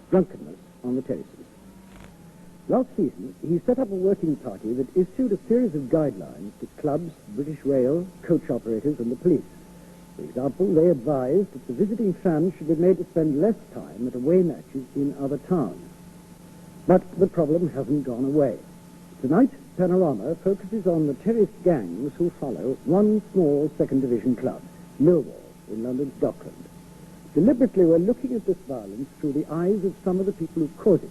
drunkenness on the terraces. Last season, he set up a working party that issued a series of guidelines to clubs, British Rail, coach operators and the police. For example, they advised that the visiting fans should be made to spend less time at away matches in other towns. But the problem hasn't gone away. Tonight, Panorama focuses on the terraced gangs who follow one small second division club, Millwalls, in London's Dockland. Deliberately, we're looking at this violence through the eyes of some of the people who cause it,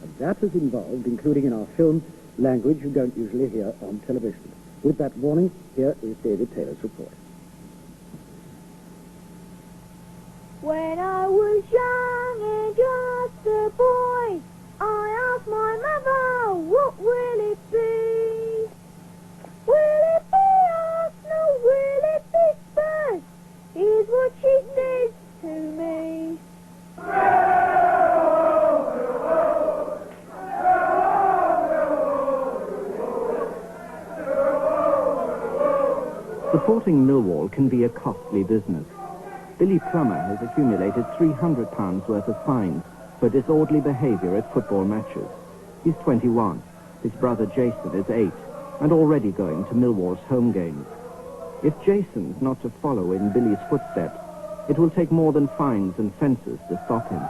and that has involved, including in our film, language you don't usually hear on television. With that warning, here is David Taylor's report. When I was young and just a boy, I asked my mother, what will it be? Will it be Arsenal? Will it be Spurs? Here's what she said to me. Supporting Millwall can be a costly business. Billy Plummer has accumulated £300 worth of fines for disorderly behaviour at football matches. He's 21. His brother Jason is 8 and already going to Millwall's home games. If Jason's not to follow in Billy's footsteps, it will take more than fines and fences to stop him.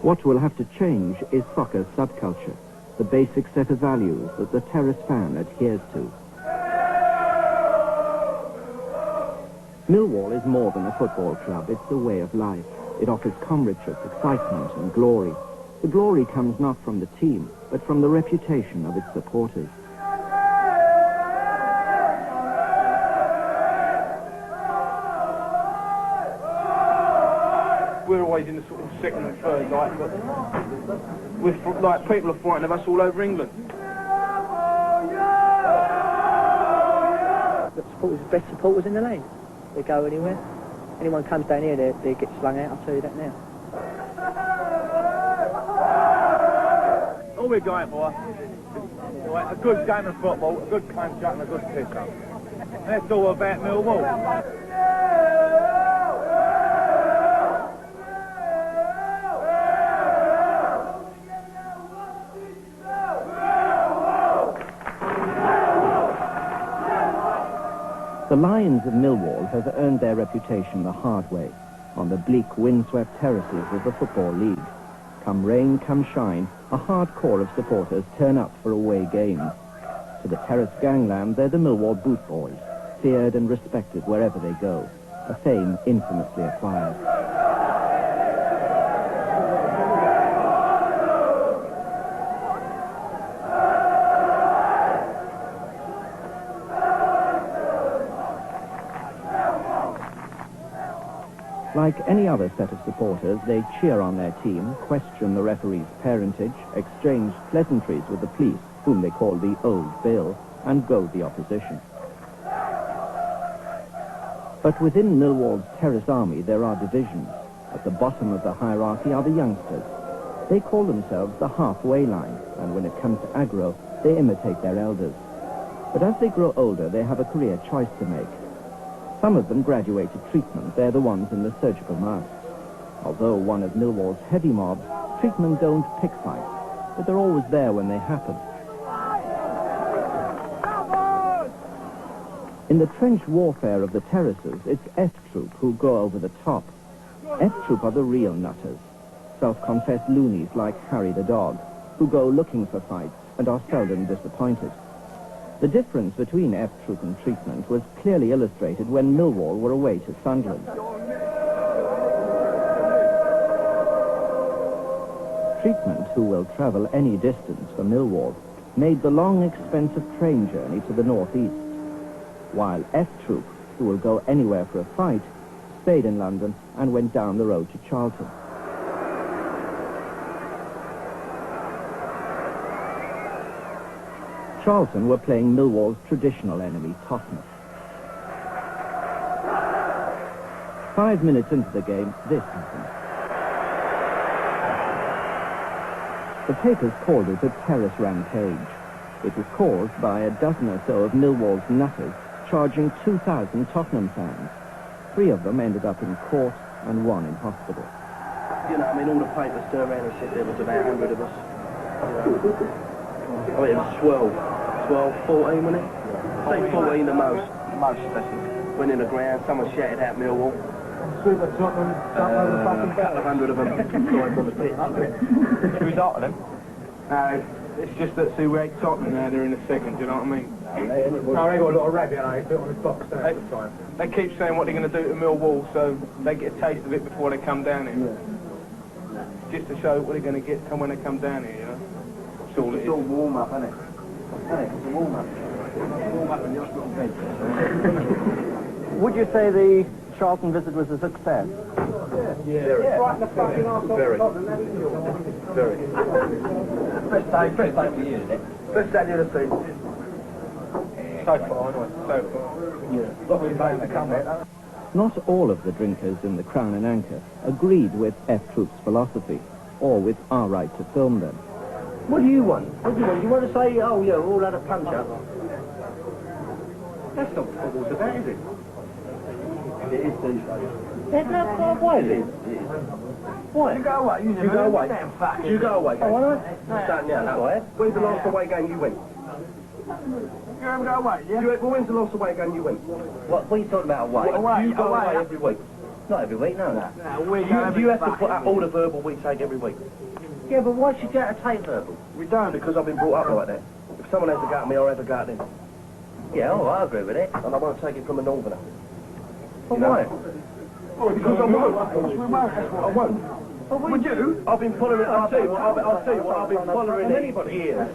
What will have to change is soccer's subculture, the basic set of values that the terrace fan adheres to. Millwall is more than a football club, it's a way of life. It offers comradeship, excitement and glory. The glory comes not from the team, but from the reputation of its supporters. We're always in the sort of second and third, with people are frightened of us all over England. The supporters are the best supporters in the lane. They go anywhere. Anyone comes down here, they get slung out, I'll tell you that now. All we're going for, a good game of football, a good punch up and a good piss up. That's all about Millwall. The Lions of Millwall have earned their reputation the hard way, on the bleak, windswept terraces of the Football League. Come rain, come shine, a hard core of supporters turn up for away games. To the terrace gangland, they're the Millwall Boot Boys, feared and respected wherever they go, a fame infamously acquired. Like any other set of supporters, they cheer on their team, question the referee's parentage, exchange pleasantries with the police, whom they call the Old Bill, and goad the opposition. But within Millwall's terrace army, there are divisions. At the bottom of the hierarchy are the youngsters. They call themselves the halfway line, and when it comes to aggro, they imitate their elders. But as they grow older, they have a career choice to make. Some of them graduate to treatment. They're the ones in the surgical masks. Although one of Millwall's heavy mobs, treatment don't pick fights, but they're always there when they happen. In the trench warfare of the terraces, it's F Troop who go over the top. F Troop are the real nutters, self-confessed loonies like Harry the dog, who go looking for fights and are seldom disappointed. The difference between F Troop and treatment was clearly illustrated when Millwall were away to Sunderland. Treatment, who will travel any distance for Millwall, made the long, expensive train journey to the northeast, while F Troop, who will go anywhere for a fight, stayed in London and went down the road to Charlton. Charlton were playing Millwall's traditional enemy, Tottenham. 5 minutes into the game, this happened. The papers called it a terrace rampage. It was caused by a dozen or so of Millwall's nutters charging 2,000 Tottenham fans. 3 of them ended up in court and 1 in hospital. You know, I mean, all the papers turned around and said there was about 100 of us. You know. I mean, it was 12, 14, wasn't it? Say 14 the most. Most, I think. Went in the ground, someone shouted out Millwall. Super Tottenham, a couple of hundred of them died on the pitch. Who's after them? It's just that, see, we hate Tottenham now, they're in the second, do you know what I mean? No, they got a lot of rabbit, they put on the box at the time. They keep saying what they're going to do to Millwall, so they get a taste of it before they come down here. Yeah. Just to show what they're going to get when they come down here, you know? That's all it is. It's all warm-up, isn't it? It's a warm-up. Warm-up in the hospital bed. Would you say the Charlton visit was a success? Yeah. Right in the fucking arse of Scotland, Very. First day for you, isn't it? First day of the season. So far, anyway. So far. Yeah. Lots of days to come here. Not all of the drinkers in the Crown and Anchor agreed with F Troop's philosophy, or with our right to film them. What do you want? What do you want? You want to say, oh yeah, we all had a punch-up? That's not what football's about, is it? It is these days. Why is it? Why? You go away. You go away. You go away. Oh, why not? No. Starting out that way. When's the last away game you went? You ever go away, yeah? When's the last away game you went? What are you talking about away? You go away every week. Not every week, no. You have to put out all the verbal we take every week. Yeah, but why should you have to take verbal? We don't, because I've been brought up like that. If someone has a go at me, I'll have a go at them. Yeah, oh, I agree with it. And I won't take it from a northerner. But why? Because I won't. I won't. Would you? I've been following it. I'll tell you what. I've been following it years.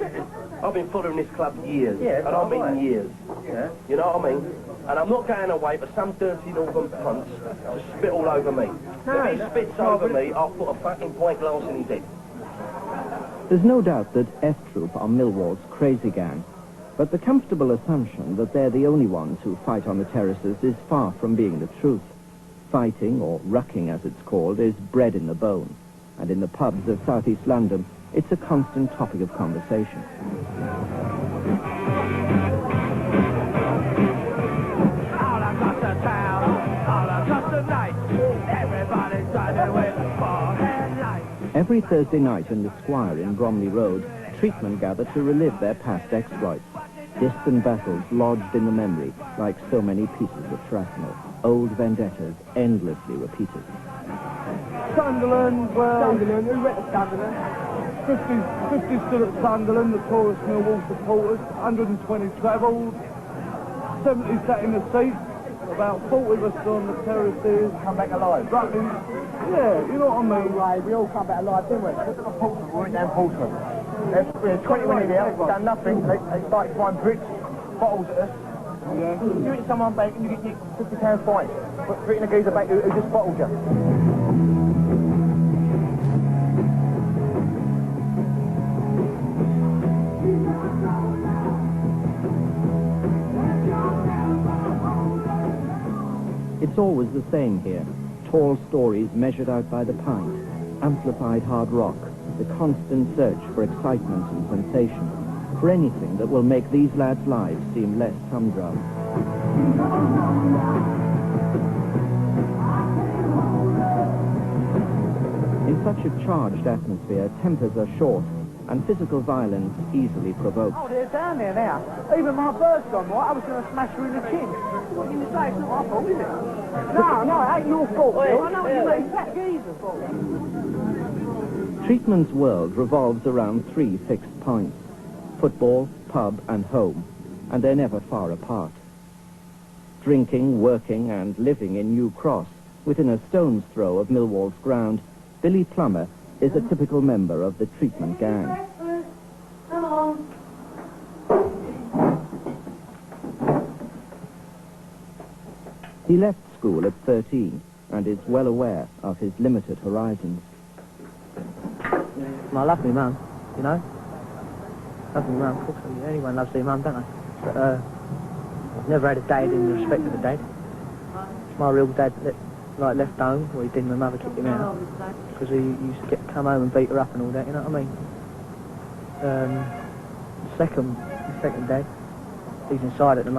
I've been following this club years. Yeah, and I mean years. Yeah. You know what I mean? And I'm not going away for some dirty northern punch to spit all over me. No, if he spits over me, I'll put a fucking pint glass in his head. There's no doubt that F Troop are Millwall's crazy gang, but the comfortable assumption that they're the only ones who fight on the terraces is far from being the truth. Fighting, or rucking as it's called, is bred in the bone, and in the pubs of southeast London, it's a constant topic of conversation. All across the town, all across the night, everybody's driving with forehead lights. Every Thursday night in the Squire in Bromley Road, treatment gather to relive their past exploits. Distant battles lodged in the memory like so many pieces of shrapnel. Old vendettas endlessly repeated. Sunderland, well... Sunderland, who went to Sunderland? 50 stood at Sunderland, the tallest Millwall supporters, 120 travelled, 70 sat in the seats, about 40 of us on the terraces. Come back alive. Rugby, yeah, you know what I mean? Right, we all come back alive, didn't we? Look at the Portsmouth, we went down Portsmouth. We had 20 minutes there, done nothing, they started throwing bricks, bottles at us. Yeah. You hit someone back and you get £50 fine. Put hitting a geezer back who just bottled you. It's always the same here. Tall stories measured out by the pint, amplified hard rock, the constant search for excitement and sensation, for anything that will make these lads' lives seem less humdrum. In such a charged atmosphere, tempers are short, and physical violence easily provoked. Oh, they're down there now. Even my bird's gone right. I was going to smash her in the chin. What you say? It's not my fault, is it? No, it ain't your fault. I know what you mean. That geezer's fault. Treatment's world revolves around three fixed points: football, pub and home, and they're never far apart. Drinking, working and living in New Cross, within a stone's throw of Millwall's ground, Billy Plummer is a typical member of the treatment gang. Come on. He left school at 13 and is well aware of his limited horizons. I love me mum, you know. Love me mum, of course. Anyone loves their mum, don't they? But I've never had a dad in the respect of a dad. My real dad left home, well, he didn't, my mother kicked him out. Because he used to come home and beat her up and all that, you know what I mean? Second dad, he's inside at the moment.